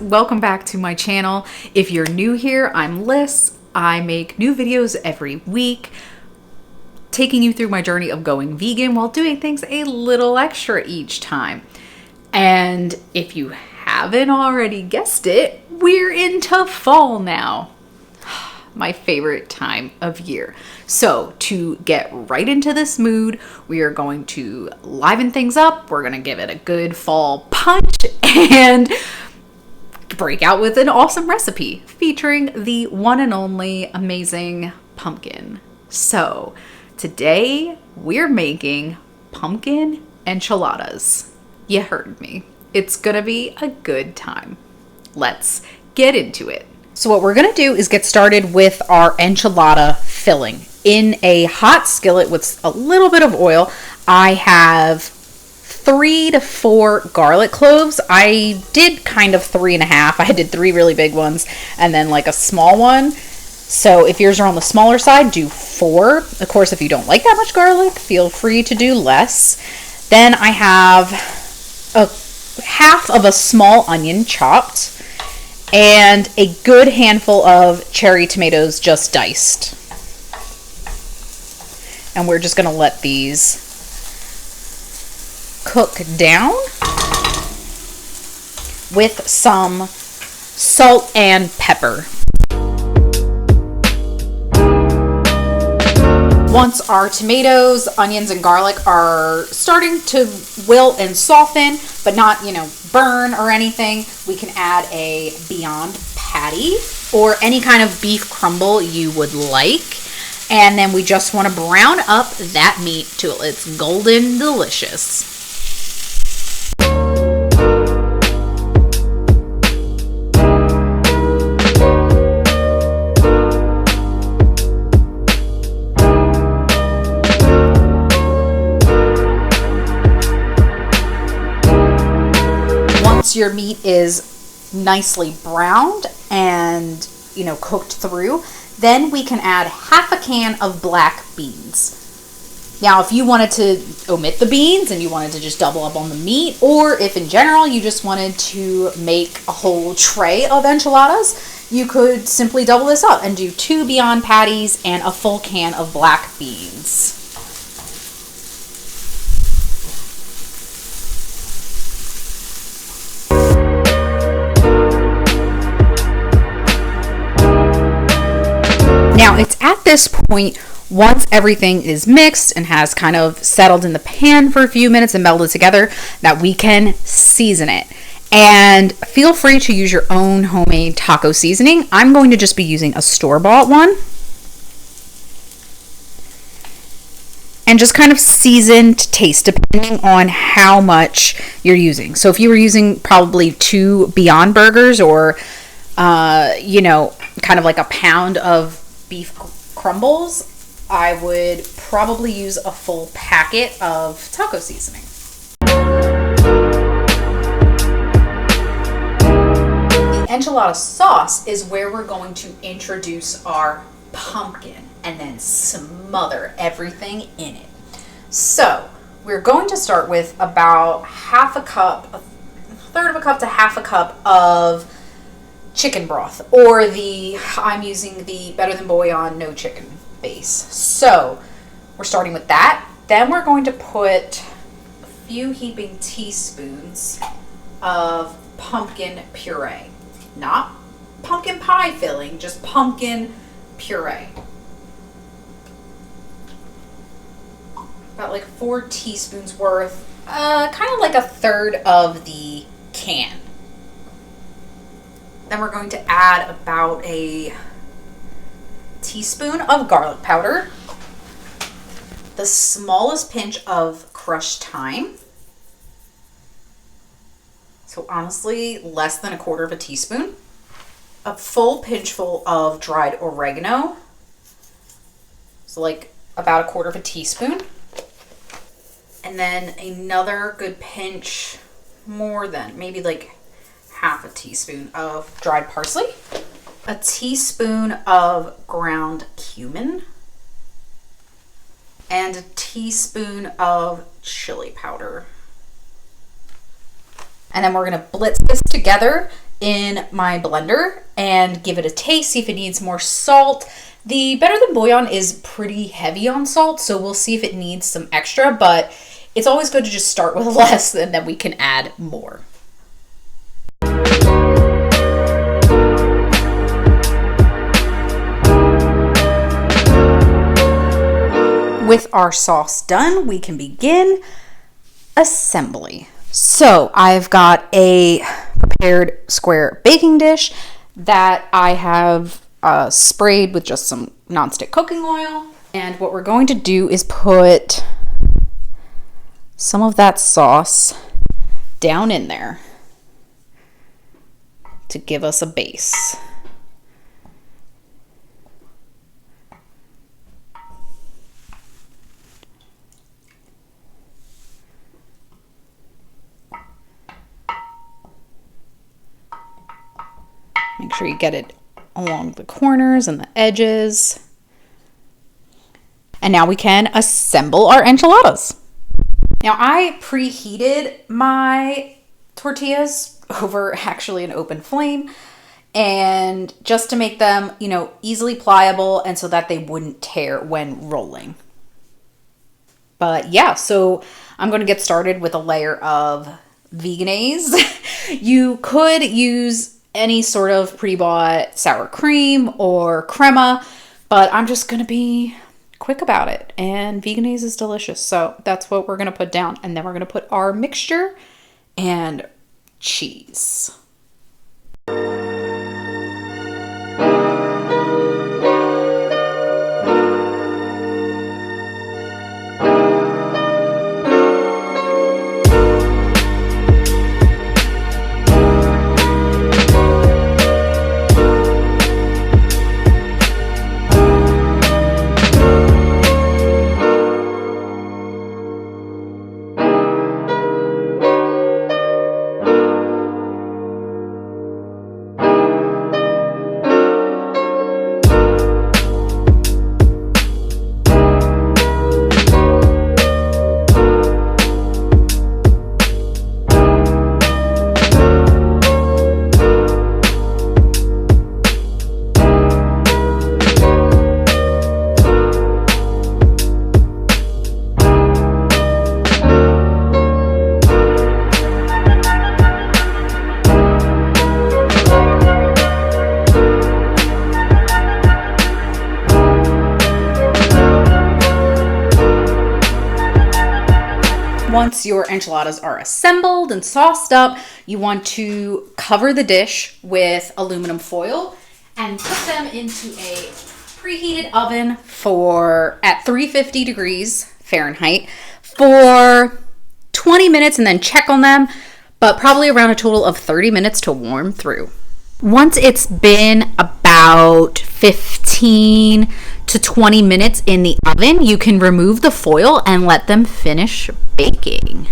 welcome back to my channel. If you're new here, I'm Liz. I make new videos every week, taking you through my journey of going vegan while doing things a little extra each time. And if you haven't already guessed it, we're into fall now. My favorite time of year. So to get right into this mood, we are going to liven things up. We're going to give it a good fall punch and break out with an awesome recipe featuring the one and only amazing pumpkin. So today we're making pumpkin enchiladas. You heard me. It's going to be a good time. Let's get into it. So what we're going to do is get started with our enchilada filling. In a hot skillet with a little bit of oil, I have 3 to 4 garlic cloves. I did kind of 3.5. I did 3 really big ones and then like a small one. So if yours are on the smaller side, do 4. Of course, if you don't like that much garlic, feel free to do less. Then I have a half of a small onion chopped, and a good handful of cherry tomatoes just diced. And we're just going to let these cook down with some salt and pepper. Once our tomatoes, onions, and garlic are starting to wilt and soften, but not, burn or anything, we can add a Beyond patty or any kind of beef crumble you would like. And then we just want to brown up that meat till it's golden delicious. Once your meat is nicely browned and cooked through, then we can add half a can of black beans. Now if you wanted to omit the beans and you wanted to just double up on the meat, or if in general you just wanted to make a whole tray of enchiladas, you could simply double this up and do 2 Beyond patties and a full can of black beans. Now it's at this point, once everything is mixed and has kind of settled in the pan for a few minutes and melted together, that we can season it. And feel free to use your own homemade taco seasoning. I'm going to just be using a store-bought one. And just kind of season to taste depending on how much you're using. So if you were using probably 2 Beyond burgers or, kind of like a pound of beef crumbles, I would probably use a full packet of taco seasoning. The enchilada sauce is where we're going to introduce our pumpkin and then smother everything in it. So we're going to start with about a third of a cup to half a cup of chicken broth, or I'm using the Better Than Bouillon no chicken base. So we're starting with that. Then we're going to put a few heaping teaspoons of pumpkin puree. Not pumpkin pie filling, just pumpkin puree. About like 4 teaspoons worth, kind of like a third of the can. Then we're going to add about a teaspoon of garlic powder, the smallest pinch of crushed thyme. So honestly, less than a quarter of a teaspoon. A full pinchful of dried oregano. So like about a quarter of a teaspoon. And then another good pinch, more than maybe like half a teaspoon of dried parsley, a teaspoon of ground cumin, and a teaspoon of chili powder. And then we're going to blitz this together in my blender and give it a taste, see if it needs more salt. The Better Than bouillon is pretty heavy on salt, so we'll see if it needs some extra, but it's always good to just start with less and then we can add more. With our sauce done, we can begin assembly. So I've got a prepared square baking dish that I have sprayed with just some nonstick cooking oil. And what we're going to do is put some of that sauce down in there to give us a base. Make sure you get it along the corners and the edges. And now we can assemble our enchiladas. Now I preheated my tortillas over actually an open flame, and just to make them, easily pliable and so that they wouldn't tear when rolling. But yeah, so I'm going to get started with a layer of Vegenaise. You could use any sort of pre-bought sour cream or crema, but I'm just going to be quick about it. And Vegenaise is delicious. So that's what we're going to put down. And then we're going to put our mixture and cheese. Once your enchiladas are assembled and sauced up, you want to cover the dish with aluminum foil and put them into a preheated oven at 350 degrees Fahrenheit for 20 minutes and then check on them, but probably around a total of 30 minutes to warm through. Once it's been about 15 to 20 minutes in the oven, you can remove the foil and let them finish baking.